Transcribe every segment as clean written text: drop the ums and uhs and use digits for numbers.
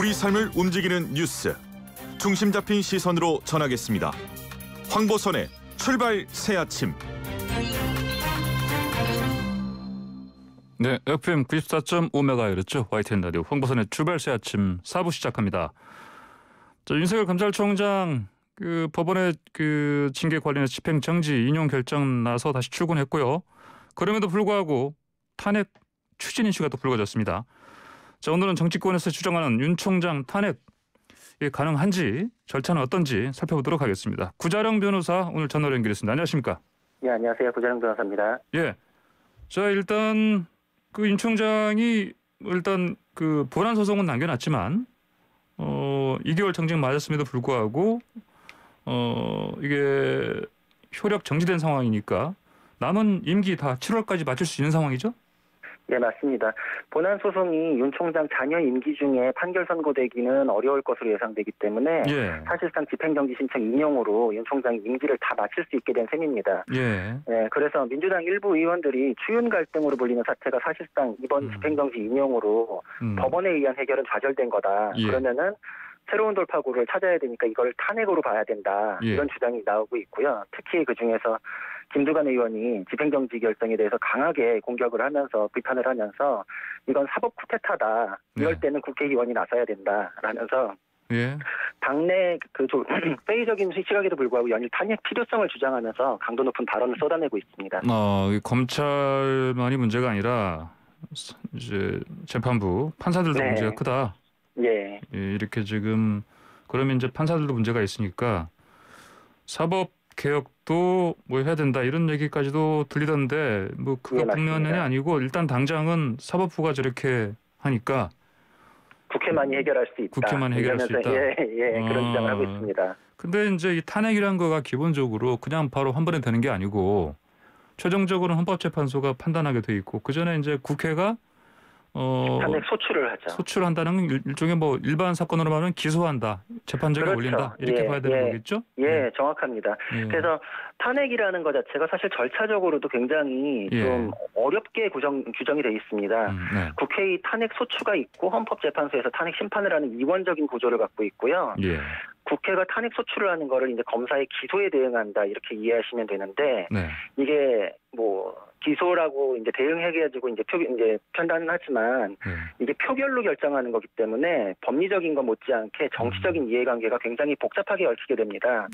우리 삶을 움직이는 뉴스, 중심 잡힌 시선으로 전하겠습니다. 황보선의 출발 새 아침. 네, FM 94.5MHz YTN 라디오 황보선의 출발 새 아침 4부 시작합니다. 윤석열 검찰총장 법원의 징계 관련해서 집행 정지 인용 결정 나서 다시 출근했고요. 그럼에도 불구하고 탄핵 추진 이슈가 또 불거졌습니다. 오늘은 정치권에서 주장하는 윤 총장 탄핵 가능한지 절차는 어떤지 살펴보도록 하겠습니다. 구자령 변호사 오늘 전화로 연결했습니다. 안녕하십니까? 네, 안녕하세요. 구자령 변호사입니다. 예. 자, 일단 윤 총장이 본안 소송은 남겨놨지만 2개월 정직 맞았음에도 불구하고 이게 효력 정지된 상황이니까 남은 임기 다 7월까지 마칠 수 있는 상황이죠? 네, 맞습니다. 본안 소송이 윤 총장 잔여 임기 중에 판결 선고되기는 어려울 것으로 예상되기 때문에 사실상 집행정지 신청 인용으로 윤 총장이 임기를 다 마칠 수 있게 된 셈입니다. 네, 그래서 민주당 일부 의원들이 추윤 갈등으로 불리는 사태가 사실상 이번 집행정지 인용으로 법원에 의한 해결은 좌절된 거다. 그러면은 새로운 돌파구를 찾아야 되니까 이걸 탄핵으로 봐야 된다. 이런 주장이 나오고 있고요. 특히 그중에서 김두관 의원이 집행정지 결정에 대해서 강하게 공격을 하면서 비판을 하면서 이건 사법 쿠데타다. 이럴 때는 국회의원이 나서야 된다라면서 당내 회의적인 시각에도 불구하고 연일 탄핵 필요성을 주장하면서 강도 높은 발언을 쏟아내고 있습니다. 검찰만이 문제가 아니라 이제 재판부 판사들도 문제가 크다. 이렇게 지금 그러면 이제 판사들도 문제가 있으니까 사법 개혁도 해야 된다 이런 얘기까지도 들리던데 그거 국면이 아니고 일단 당장은 사법부가 저렇게 하니까 국회만이 해결할 수 있다. 국회만 해결할 수 있다. 그런 주장을 하고 있습니다. 근데 이제 이 탄핵이란 거가 기본적으로 그냥 바로 한 번에 되는 게 아니고 최종적으로는 헌법재판소가 판단하게 돼 있고 그 전에 이제 국회가 탄핵 소추를 하죠. 소추한다는 일종의 일반 사건으로 말하면 기소한다, 재판정에 올린다 이렇게 봐야 되는 거겠죠? 정확합니다. 그래서 탄핵이라는 것 자체가 사실 절차적으로도 굉장히 좀 어렵게 규정이 되어 있습니다. 국회의 탄핵 소추가 있고 헌법재판소에서 탄핵 심판을 하는 이원적인 구조를 갖고 있고요. 국회가 탄핵 소추를 하는 거를 이제 검사의 기소에 대응한다 이렇게 이해하시면 되는데 이게 기소라고 이제 대응해가지고 이제 판단은 하지만 이게 표결로 결정하는 거기 때문에 법리적인 것 못지않게 정치적인 이해관계가 굉장히 복잡하게 얽히게 됩니다.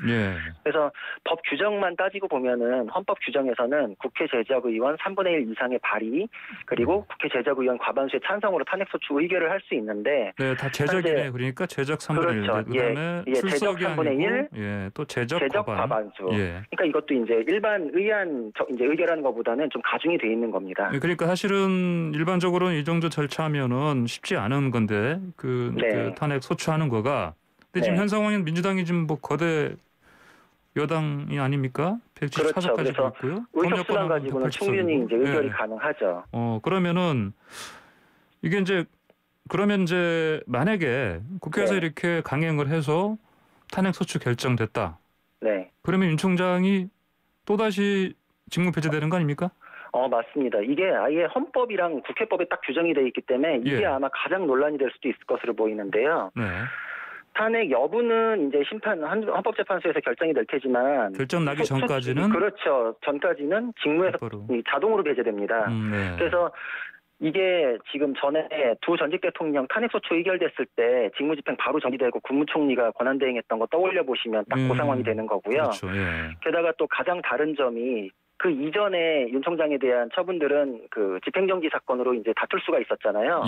그래서 법 규정만 따지고 보면은 헌법 규정에서는 국회 제적의원 3분의 1 이상의 발의 그리고 국회 제적의원 과반수의 찬성으로 탄핵소추 의결을 할 수 있는데 다 제적이네. 그러니까 제적 3분의 1 그다음에 제적 3분의 1 또 제적 과반수. 그러니까 이것도 이제 일반 이제 의결하는 것보다는 좀 가중이 돼 있는 겁니다. 그러니까 사실은 일반적으로는 이 정도 절차하면은 쉽지 않은 건데 그 탄핵 소추하는 거가. 근데 지금 현 상황은 민주당이 지금 거대 여당이 아닙니까? 174석까지 있고요. 의석수만 가지고는 충분히 이제 의결이 가능하죠. 그러면은 이게 그러면 만약에 국회에서 이렇게 강행을 해서 탄핵 소추 결정됐다. 그러면 윤 총장이 또다시 직무 배제되는 거 아닙니까? 맞습니다. 이게 아예 헌법이랑 국회법에 딱 규정이 되어 있기 때문에 이게 아마 가장 논란이 될 수도 있을 것으로 보이는데요. 탄핵 여부는 이제 헌법재판소에서 결정이 될 테지만 결정 나기 전까지는 전까지는 직무에서 자동으로 배제됩니다. 그래서 이게 지금 전에 두 전직 대통령 탄핵소추 의결됐을 때 직무집행 바로 정지되고 국무총리가 권한대행했던 거 떠올려 보시면 딱 그 상황이 되는 거고요. 게다가 또 가장 다른 점이 그 이전에 윤 총장에 대한 처분들은 그 집행정지 사건으로 이제 다툴 수가 있었잖아요.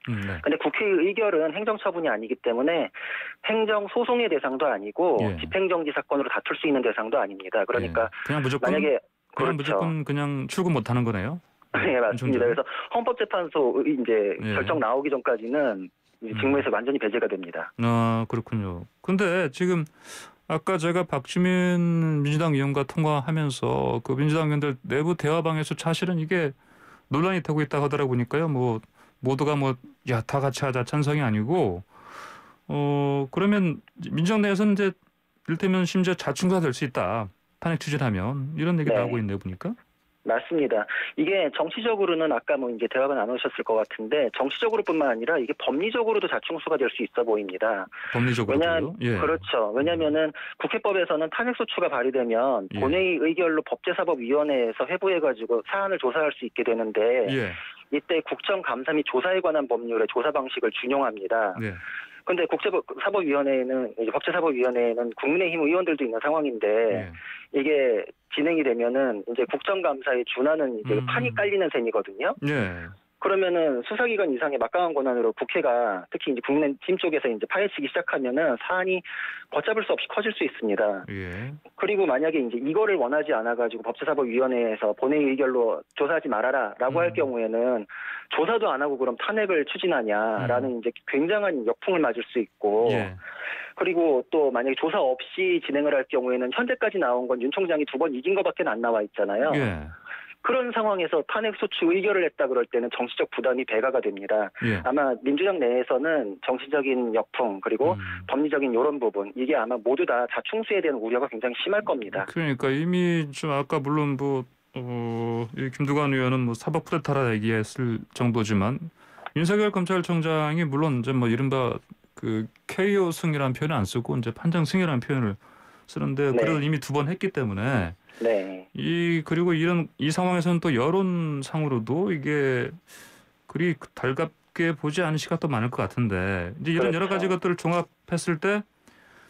근데 국회의 의결은 행정처분이 아니기 때문에 행정소송의 대상도 아니고 집행정지 사건으로 다툴 수 있는 대상도 아닙니다. 그러니까 그냥 무조건 그냥 출근 못하는 거네요. 맞습니다. 그래서 헌법재판소 이제 결정 나오기 전까지는 직무에서 완전히 배제가 됩니다. 그렇군요. 근데 지금 아까 제가 박주민 민주당 의원과 통화하면서 그 민주당 의원들 내부 대화방에서 사실은 이게 논란이 되고 있다고 하더라고니까요. 모두가 다 같이 하자 찬성이 아니고 그러면 민주당 내에서는 이를테면 심지어 자충수가 될 수 있다. 탄핵 추진하면 이런 얘기 나오고 있네요 보니까. 맞습니다. 이게 정치적으로는 아까 뭐 이제 대화가 나누셨을 것 같은데 정치적으로뿐만 아니라 이게 법리적으로도 자충수가 될 수 있어 보입니다. 법리적으로요? 예. 그렇죠. 왜냐하면은 국회법에서는 탄핵소추가 발의되면 예. 본회의 의결로 법제사법위원회에서 회부해가지고 사안을 조사할 수 있게 되는데 예. 이때 국정감사 및 조사에 관한 법률의 조사 방식을 준용합니다. 예. 근데 국제사법위원회에는 이제 법제사법위원회에는 국민의힘 의원들도 있는 상황인데 예. 이게 진행이 되면은 이제 국정감사에 준하는 이제 판이 깔리는 셈이거든요. 예. 그러면은 수사기관 이상의 막강한 권한으로 국회가 특히 이제 국민의힘 쪽에서 이제 파헤치기 시작하면은 사안이 걷잡을 수 없이 커질 수 있습니다. 예. 그리고 만약에 이제 이거를 원하지 않아가지고 법제사법위원회에서 본회의 의결로 조사하지 말아라라고 할 경우에는 조사도 안 하고 그럼 탄핵을 추진하냐라는 이제 굉장한 역풍을 맞을 수 있고. 예. 그리고 또 만약에 조사 없이 진행을 할 경우에는 현재까지 나온 건 윤 총장이 2번 이긴 것밖에 안 나와 있잖아요. 예. 그런 상황에서 탄핵소추 의결을 했다 그럴 때는 정치적 부담이 배가가 됩니다. 예. 아마 민주당 내에서는 정치적인 역풍 그리고 법리적인 이런 부분 이게 아마 모두 다 자충수에 대한 우려가 굉장히 심할 겁니다. 그러니까 이미 좀 아까 물론 뭐 이 김두관 의원은 뭐 사법 쿠데타라 얘기했을 정도지만 윤석열 검찰총장이 물론 이제 뭐 이른바 그 KO 승이라는 표현을 안 쓰고 이제 판정 승이라는 표현을 쓰는데 네. 그래도 이미 2번 했기 때문에 네. 그리고 이 상황에서는 또 여론상으로도 이게 그리 달갑게 보지 않은 시각도 많을 것 같은데 이제 이런 그렇죠. 여러 가지 것들을 종합했을 때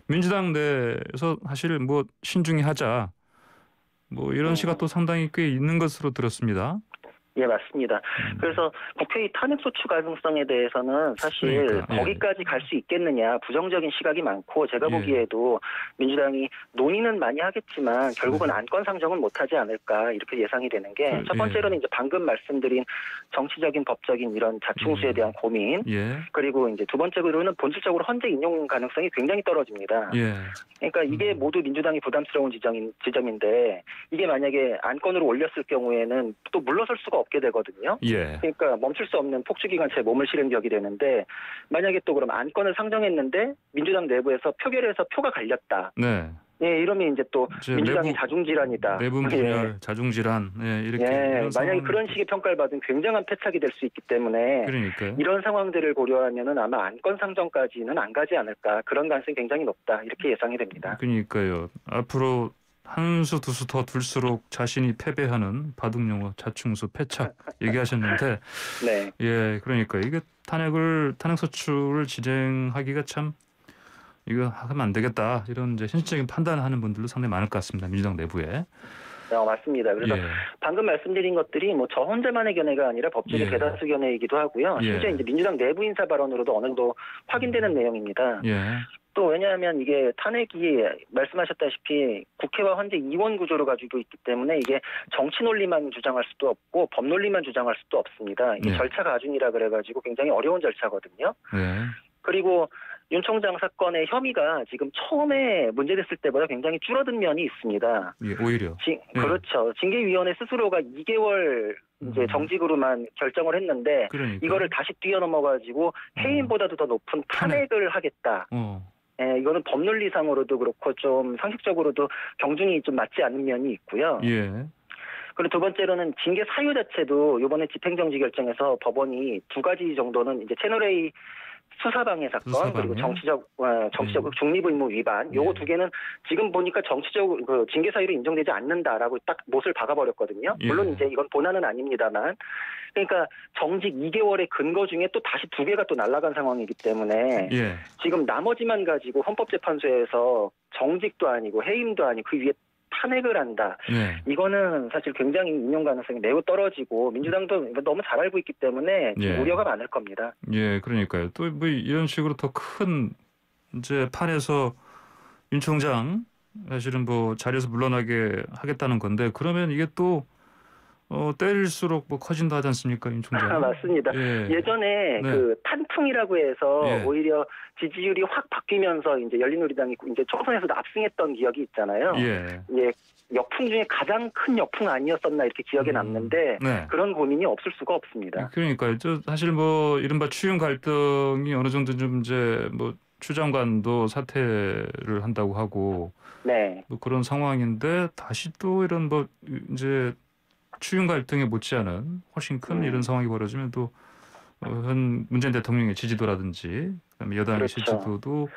민주당 내에서 사실 뭐 신중히 하자 뭐 이런 시각도 상당히 꽤 있는 것으로 들었습니다. 예, 맞습니다. 그래서 국회의 탄핵소추 가능성에 대해서는 사실 그러니까, 거기까지 갈 수 있겠느냐 부정적인 시각이 많고 제가 예. 보기에도 민주당이 논의는 많이 하겠지만 결국은 안건 상정은 못하지 않을까 이렇게 예상이 되는 게 첫 번째로는 이제 방금 말씀드린 정치적인 법적인 이런 자충수에 대한 고민 예. 그리고 이제 두 번째로는 본질적으로 헌재 인용 가능성이 굉장히 떨어집니다. 예. 그러니까 이게 모두 민주당이 부담스러운 지점인데 이게 만약에 안건으로 올렸을 경우에는 또 물러설 수가 없게 되거든요. 예. 그러니까 멈출 수 없는 폭주기관차에 몸을 실은 격이 되는데 만약에 또 그럼 안건을 상정했는데 민주당 내부에서 표결에서 표가 갈렸다. 네. 예, 이러면 이제 또 민주당이 내부, 자중질환이다. 내분 분열, 자중질환, 이렇게. 예, 만약에 그런 식의 평가를 받으면 굉장한 패착이 될 수 있기 때문에 그러니까요. 이런 상황들을 고려하면은 아마 안건 상정까지는 안 가지 않을까 그런 가능성이 굉장히 높다 이렇게 예상이 됩니다. 그러니까요. 앞으로 한 수 두 수 더 둘수록 자신이 패배하는 바둑용어 자충수 패착 얘기하셨는데, 네, 예, 그러니까 이게 탄핵소추를 진행하기가 참 이거 하면 안 되겠다 이런 이제 현실적인 판단을 하는 분들도 상당히 많을 것 같습니다. 민주당 내부에. 맞습니다. 그래서 방금 말씀드린 것들이 뭐 저 혼자만의 견해가 아니라 법조계 대다수 견해이기도 하고요. 심지어 이제 민주당 내부 인사 발언으로도 어느 정도 확인되는 내용입니다. 또 왜냐하면 이게 탄핵이 말씀하셨다시피 국회와 헌재 이원 구조를 가지고 있기 때문에 이게 정치 논리만 주장할 수도 없고 법 논리만 주장할 수도 없습니다. 이게 절차 가중이라 그래가지고 굉장히 어려운 절차거든요. 그리고 윤 총장 사건의 혐의가 지금 처음에 문제됐을 때보다 굉장히 줄어든 면이 있습니다. 오히려. 그렇죠. 징계위원회 스스로가 2개월 이제 정직으로만 결정을 했는데 이거를 다시 뛰어넘어가지고 해임보다도 더 높은 탄핵을 하겠다. 예, 이거는 법논리상으로도 그렇고 좀 상식적으로도 경중이 좀 맞지 않는 면이 있고요. 그리고 두 번째로는 징계 사유 자체도 이번에 집행정지 결정에서 법원이 두 가지 정도는 이제 채널A 수사방해 사건 그리고 정치적 중립 의무 위반 요거 두 개는 지금 보니까 정치적 그 징계 사유로 인정되지 않는다라고 딱 못을 박아버렸거든요. 물론 이제 이건 본안은 아닙니다만 그러니까 정직 2개월의 근거 중에 또 다시 두 개가 또 날아간 상황이기 때문에 지금 나머지만 가지고 헌법재판소에서 정직도 아니고 해임도 아니고 그 위에 탄핵을 한다. 이거는 사실 굉장히 인용 가능성이 매우 떨어지고 민주당도 너무 잘 알고 있기 때문에 우려가 많을 겁니다. 그러니까요. 또 뭐 이런 식으로 더 큰 이제 판에서 윤 총장 사실은 뭐 자리에서 물러나게 하겠다는 건데 그러면 이게 또 때릴수록 뭐 커진다 하지 않습니까, 윤 총장? 맞습니다. 예전에 그 탄풍이라고 해서 오히려 지지율이 확 바뀌면서 이제 열린우리당이 이제 총선에서도 압승했던 기억이 있잖아요. 역풍 중에 가장 큰 역풍 아니었었나 이렇게 기억에 남는데 그런 고민이 없을 수가 없습니다. 그러니까요. 사실 뭐 이른바 추윤 갈등이 어느 정도 좀 이제 뭐 추 장관도 사퇴를 한다고 하고 뭐 그런 상황인데 다시 또 이런 뭐 이제 추경 갈등에 못지않은 훨씬 큰 이런 상황이 벌어지면 또 현 문재인 대통령의 지지도라든지 그다음에 여당의 그렇죠. 지지도도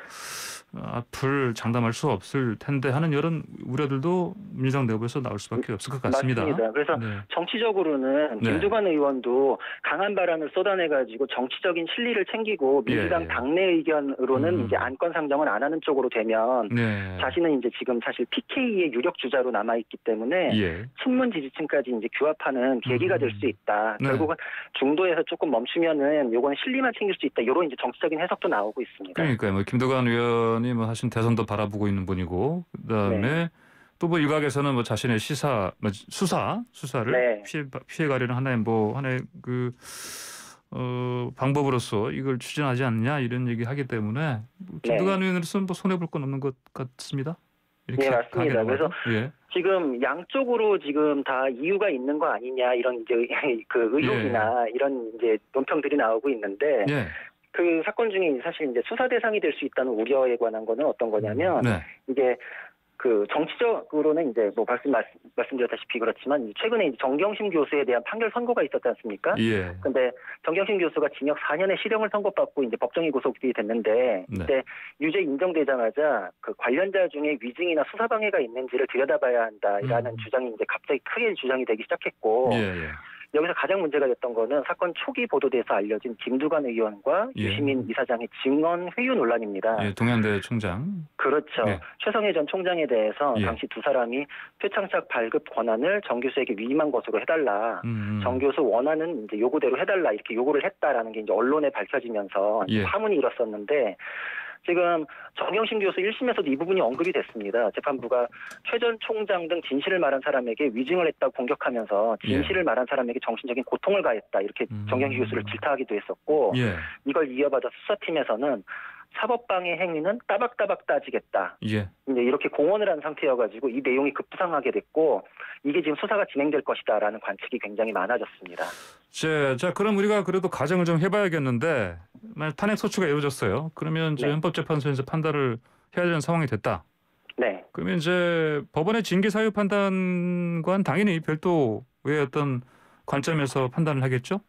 앞을 장담할 수 없을 텐데 하는 이런 우려들도 민주당 내부에서 나올 수밖에 없을 것 같습니다. 맞습니다. 그래서 네. 정치적으로는 네. 김두관 의원도 강한 발언을 쏟아내가지고 정치적인 실리를 챙기고 민주당 예. 당내 의견으로는 이제 안건 상정은 안 하는 쪽으로 되면 네. 자신은 이제 지금 사실 PK의 유력 주자로 남아있기 때문에 예. 친문 지지층까지 이제 규합하는 계기가 될 수 있다. 네. 결국은 중도에서 조금 멈추면은 요건 실리만 챙길 수 있다. 이런 이제 정치적인 해석도 나오고 있습니다. 그러니까요. 뭐 김두관 의원이 뭐 사실 대선도 바라보고 있는 분이고 그다음에 네. 또 뭐 일각에서는 뭐 자신의 수사를 네. 피해가려는 하나의 그 방법으로서 이걸 추진하지 않느냐 이런 얘기하기 때문에 김두관 의원으로서는 뭐 손해 볼 건 없는 것 같습니다. 이렇게 네, 맞습니다. 그래서 예. 지금 양쪽으로 지금 다 이유가 있는 거 아니냐 이런 이제 그 의혹이나 이런 이제 논평들이 나오고 있는데 예. 그 사건 중에 사실 이제 수사 대상이 될 수 있다는 우려에 관한 거는 어떤 거냐면 네. 이게 그 정치적으로는 이제 뭐 말씀드렸다시피 그렇지만 최근에 이제 정경심 교수에 대한 판결 선고가 있었지 않습니까? 예. 근데 정경심 교수가 징역 4년의 실형을 선고받고 이제 법정에 구속이 됐는데 이때 유죄 인정되자마자 그 관련자 중에 위증이나 수사 방해가 있는지를 들여다봐야 한다라는 주장이 이제 갑자기 크게 주장이 되기 시작했고 예. 여기서 가장 문제가 됐던 거는 사건 초기 보도돼서 알려진 김두관 의원과 유시민 이사장의 증언 회유 논란입니다. 예, 동양대 총장. 그렇죠. 예. 최성해 전 총장에 대해서 당시 두 사람이 표창장 발급 권한을 정 교수에게 위임한 것으로 해달라. 정 교수 원하는 이제 요구대로 해달라 이렇게 요구를 했다라는 게 이제 언론에 밝혀지면서 파문이 일었었는데. 지금 정경심 교수 1심에서도 이 부분이 언급이 됐습니다. 재판부가 최 전 총장 등 진실을 말한 사람에게 위증을 했다고 공격하면서 진실을 말한 사람에게 정신적인 고통을 가했다. 이렇게 정경심 교수를 질타하기도 했었고 이걸 이어받아 수사팀에서는 사법방해 행위는 따박따박 따지겠다. 이제 이렇게 공언을 한 상태여가지고 이 내용이 급부상하게 됐고 이게 지금 수사가 진행될 것이다라는 관측이 굉장히 많아졌습니다. 자, 그럼 우리가 그래도 가정을 좀 해봐야겠는데 만약 탄핵 소추가 이루어졌어요. 그러면 이제 헌법재판소에서 판단을 해야 되는 상황이 됐다. 네. 그러면 이제 법원의 징계 사유 판단과는 당연히 별도의 어떤 관점에서 판단을 하겠죠?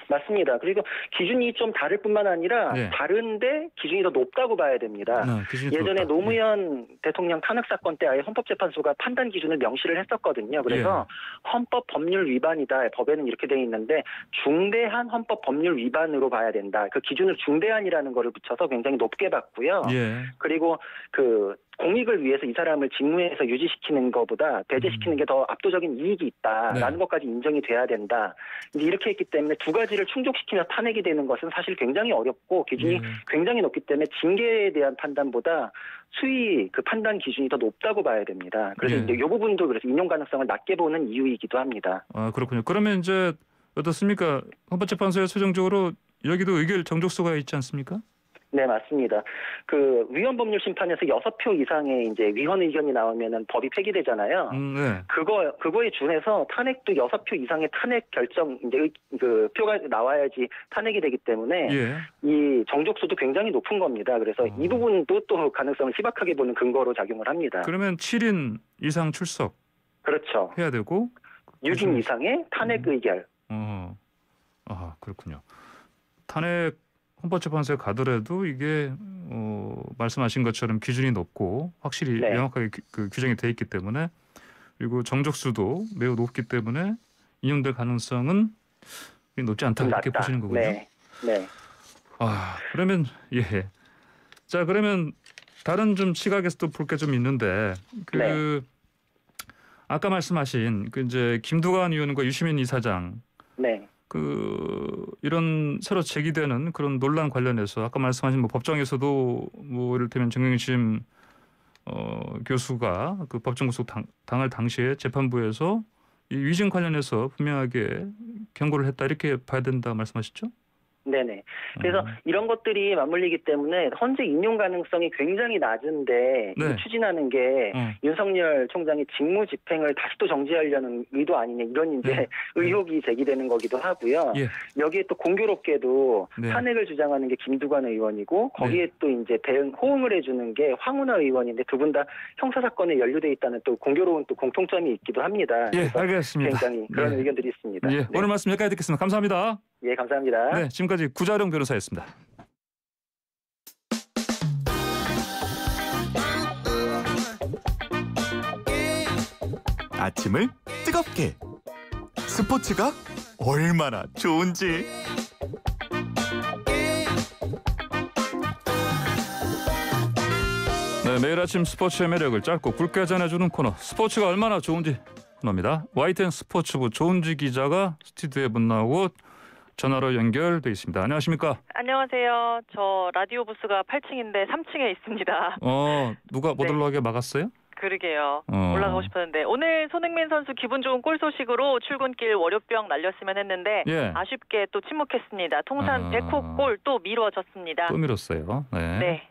맞습니다. 그리고 기준이 좀 다를 뿐만 아니라 다른데 기준이 더 높다고 봐야 됩니다. 예전에 노무현 대통령 탄핵 사건 때 아예 헌법재판소가 판단 기준을 명시를 했었거든요. 그래서 헌법 법률 위반이다. 법에는 이렇게 되어 있는데 중대한 헌법 법률 위반으로 봐야 된다. 그 기준을 중대한이라는 거를 붙여서 굉장히 높게 봤고요. 그리고 그 공익을 위해서 이 사람을 직무에서 유지시키는 것보다 배제시키는 게 더 압도적인 이익이 있다라는 것까지 인정이 돼야 된다. 이렇게 했기 때문에 두 가지를 충족시키며 탄핵이 되는 것은 사실 굉장히 어렵고 기준이 굉장히 높기 때문에 징계에 대한 판단보다 수위 그 판단 기준이 더 높다고 봐야 됩니다. 그래서 이제 이 부분도 그래서 인용 가능성을 낮게 보는 이유이기도 합니다. 아, 그렇군요. 그러면 이제 어떻습니까? 헌법재판소에 최종적으로 여기도 의결 정족수가 있지 않습니까? 네, 맞습니다. 그 위헌 법률 심판에서 6표 이상의 이제 위헌 의견이 나오면은 법이 폐기되잖아요. 그거에 준해서 탄핵도 6표 이상의 탄핵 결정 이제 그 표가 나와야지 탄핵이 되기 때문에 이 정족수도 굉장히 높은 겁니다. 그래서 이 부분도 또 가능성을 희박하게 보는 근거로 작용을 합니다. 그러면 7인 이상 출석. 그렇죠. 해야 되고 6인 이상의 탄핵 의결. 아, 그렇군요. 탄핵 헌법재판소에 가더라도 이게 말씀하신 것처럼 기준이 높고 확실히 명확하게 규정이 돼 있기 때문에 그리고 정족수도 매우 높기 때문에 인용될 가능성은 높지 않다 이렇게 보시는 거군요. 네. 아, 그러면 자, 그러면 다른 좀 시각에서 또 볼 게 좀 있는데 아까 말씀하신 그 이제 김두관 의원과 유시민 이사장 이런 새로 제기되는 그런 논란 관련해서 아까 말씀하신 뭐 법정에서도 뭐 이를테면 정경심 교수가 그 법정 구속 당할 당시에 재판부에서 이 위증 관련해서 분명하게 경고를 했다 이렇게 봐야 된다 말씀하셨죠? 네네. 그래서 이런 것들이 맞물리기 때문에 헌재 인용 가능성이 굉장히 낮은데 네. 추진하는 게 윤석열 총장이 직무 집행을 다시 또 정지하려는 의도 아니냐 이런 이제 의혹이 제기되는 거기도 하고요. 여기에 또 공교롭게도 탄핵을 주장하는 게 김두관 의원이고 거기에 또 이제 대응 호응을 해주는 게 황운하 의원인데 두 분 다 형사 사건에 연루돼 있다는 또 공교로운 또 공통점이 있기도 합니다. 예, 알겠습니다. 굉장히 그런 의견들이 있습니다. 예, 오늘 말씀 여기까지 듣겠습니다. 감사합니다. 예, 감사합니다. 네, 지금까지 구자룡 변호사였습니다. 아침을 뜨겁게 스포츠가 얼마나 좋은지 네, 매일 아침 스포츠의 매력을 짧고 굵게 전해주는 코너 스포츠가 얼마나 좋은지 코너입니다. YTN 스포츠부 조은지 기자가 스튜디오에 분나오고 전화로 연결돼 있습니다. 안녕하십니까? 안녕하세요. 저 라디오 부스가 8층인데 3층에 있습니다. 누가 못 올라가게 막았어요? 그러게요. 올라가고 싶었는데 오늘 손흥민 선수 기분 좋은 골 소식으로 출근길 월요병 날렸으면 했는데 아쉽게 또 침묵했습니다. 통산 100호 골 또 미뤄졌습니다. 또 미뤘어요. 네.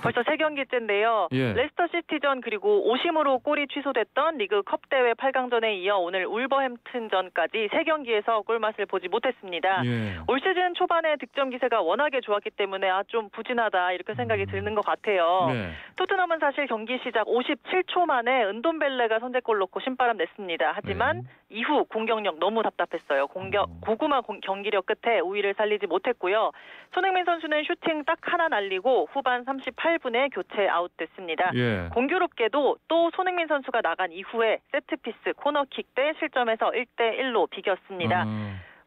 벌써 3경기째인데요. 레스터 시티전 그리고 오심으로 골이 취소됐던 리그컵 대회 8강전에 이어 오늘 울버햄튼전까지 3경기에서 골맛을 보지 못했습니다. 올 시즌 초반에 득점 기세가 워낙에 좋았기 때문에 좀 부진하다 이렇게 생각이 드는 것 같아요. 토트넘은 사실 경기 시작 57초 만에 은돔벨레가 선제골 넣고 신바람 냈습니다. 하지만 이후 공격력 너무 답답했어요. 고구마 경기력 끝에 우위를 살리지 못했고요. 손흥민 선수는 슈팅 딱 하나 날리고 후반 38분에 교체 아웃됐습니다. 공교롭게도 또 손흥민 선수가 나간 이후에 세트피스 코너킥 때 실점해서 1대1로 비겼습니다.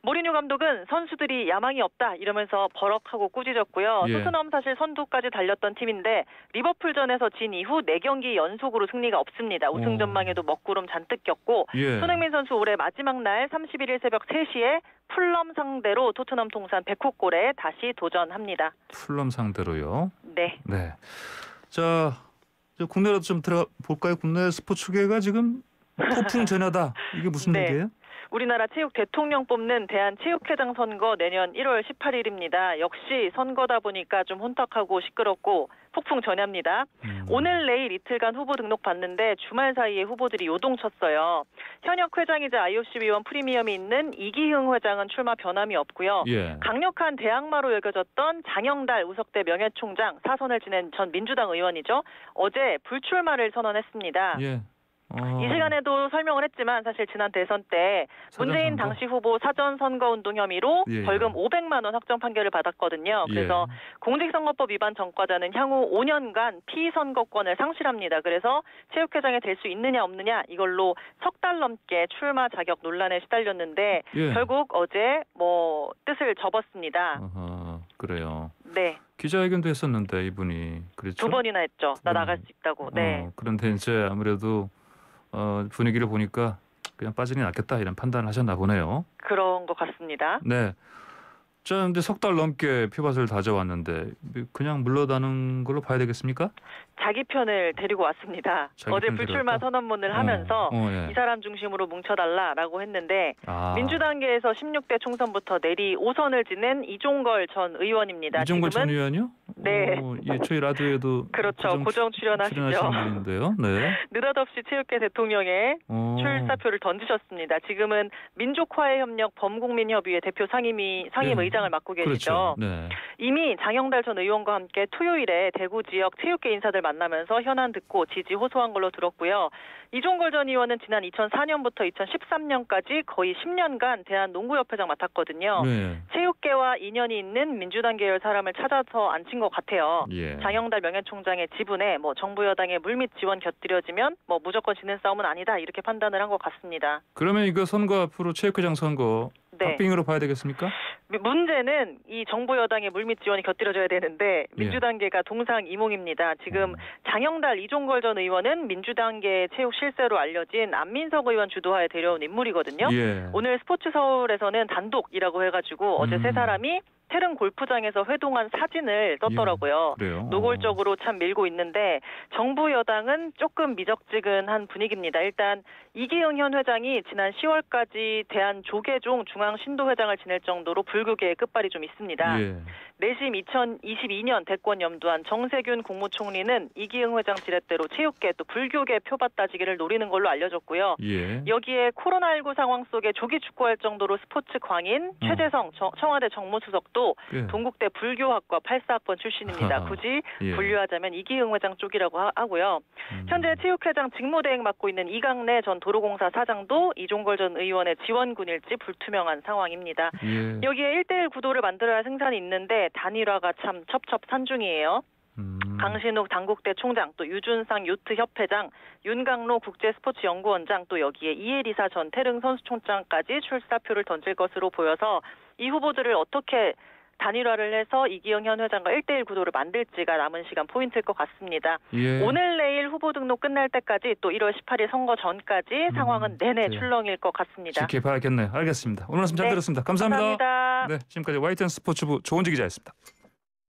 모리뉴 감독은 선수들이 야망이 없다 이러면서 버럭하고 꾸짖었고요. 토트넘 사실 선두까지 달렸던 팀인데 리버풀전에서 진 이후 4경기 연속으로 승리가 없습니다. 우승 전망에도 먹구름 잔뜩 꼈고 손흥민 선수 올해 마지막 날 31일 새벽 3시에 풀럼 상대로 토트넘 통산 100호 골에 다시 도전합니다. 풀럼 상대로요? 네. 자, 국내로 좀 들어가 볼까요? 국내 스포츠계가 지금 폭풍 전야다. 이게 무슨 얘기예요? 우리나라 체육 대통령 뽑는 대한체육회장 선거 내년 1월 18일입니다. 역시 선거다 보니까 좀 혼탁하고 시끄럽고 폭풍 전야입니다. 오늘 내일 이틀간 후보 등록 받는데 주말 사이에 후보들이 요동쳤어요. 현역 회장이자 IOC 위원 프리미엄이 있는 이기흥 회장은 출마 변함이 없고요. 강력한 대항마로 여겨졌던 장영달 우석대 명예총장 사선을 지낸 전 민주당 의원이죠. 어제 불출마를 선언했습니다. 이 시간에도 설명을 했지만 사실 지난 대선 때 문재인 당시 후보 사전 선거운동 혐의로 벌금 500만 원 확정 판결을 받았거든요. 그래서 공직선거법 위반 전과자는 향후 5년간 피선거권을 상실합니다. 그래서 체육회장이 될 수 있느냐 없느냐 이걸로 석 달 넘게 출마 자격 논란에 시달렸는데 결국 어제 뜻을 접었습니다. 그래요. 네. 기자회견도 했었는데 이분이 그렇죠? 2번이나 했죠. 나 나갈 수 있다고. 그런데 이제 아무래도 분위기를 보니까 그냥 빠지는 게 낫겠다 이런 판단을 하셨나 보네요. 그런 것 같습니다. 네. 자, 근데 석 달 넘게 표밭을 다져왔는데 그냥 물러나는 걸로 봐야 되겠습니까? 자기 편을 데리고 왔습니다. 어제 불출마 선언문을 하면서 이 사람 중심으로 뭉쳐달라라고 했는데 민주당계에서 16대 총선부터 내리 5선을 지낸 이종걸 전 의원입니다. 이종걸 전 의원이요? 네. 저희 라디오에도 그렇죠. 고정 출연하시죠. 분인데요. 느닷없이 체육계 대통령에 출사표를 던지셨습니다. 지금은 민족화해협력 범국민협의회 대표 상임 의장을 맡고 계시죠. 이미 장영달 전 의원과 함께 토요일에 대구 지역 체육계 인사들 만나면서 현안 듣고 지지 호소한 걸로 들었고요. 이종걸 전 의원은 지난 2004년부터 2013년까지 거의 10년간 대한농구협회장 맡았거든요. 체육계와 인연이 있는 민주당 계열 사람을 찾아서 앉힌 것 같아요. 장영달 명예총장의 지분에 정부 여당의 물밑 지원 곁들여지면 무조건 지는 싸움은 아니다 이렇게 판단을 한 것 같습니다. 그러면 이거 선거 앞으로 체육회장 선거 박빙으로 봐야 되겠습니까? 문제는 이 정부 여당의 물밑 지원이 곁들여져야 되는데 민주당계가 동상이몽입니다. 지금 장영달, 이종걸 전 의원은 민주당계 체육 실세로 알려진 안민석 의원 주도하에 데려온 인물이거든요. 오늘 스포츠 서울에서는 단독이라고 해가지고 어제 세 사람이 태릉 골프장에서 회동한 사진을 떴더라고요. 노골적으로 참 밀고 있는데 정부 여당은 조금 미적지근한 분위기입니다. 일단 이기흥 현 회장이 지난 10월까지 대한조계종 중앙신도회장을 지낼 정도로 불교계의 끝발이 좀 있습니다. 내심 2022년 대권 염두한 정세균 국무총리는 이기흥 회장 지렛대로 체육계 또 불교계 표밭 따지기를 노리는 걸로 알려졌고요. 여기에 코로나19 상황 속에 조기 축구할 정도로 스포츠 광인 최재성 청와대 정무수석도 동국대 불교학과 84학번 출신입니다. 굳이 분류하자면 이기흥 회장 쪽이라고 하고요. 현재 체육회장 직무대행 맡고 있는 이강래 전 도로공사 사장도 이종걸 전 의원의 지원군일지 불투명한 상황입니다. 여기에 1대1 구도를 만들어야 할 생산이 있는데 단일화가 참 첩첩산중이에요. 강신욱 당국대 총장, 또 유준상 유트협회장, 윤강로 국제스포츠연구원장, 또 여기에 이혜리사 전 태릉 선수총장까지 출사표를 던질 것으로 보여서 이 후보들을 어떻게 단일화를 해서 이기흥 현 회장과 1대1 구도를 만들지가 남은 시간 포인트일 것 같습니다. 오늘 내일 후보 등록 끝날 때까지 또 1월 18일 선거 전까지 상황은 내내 출렁일 것 같습니다. 지켜봐야겠네요. 알겠습니다. 오늘 말씀 잘 들었습니다. 감사합니다. 감사합니다. 네, 지금까지 YTN 스포츠부 조은지 기자였습니다.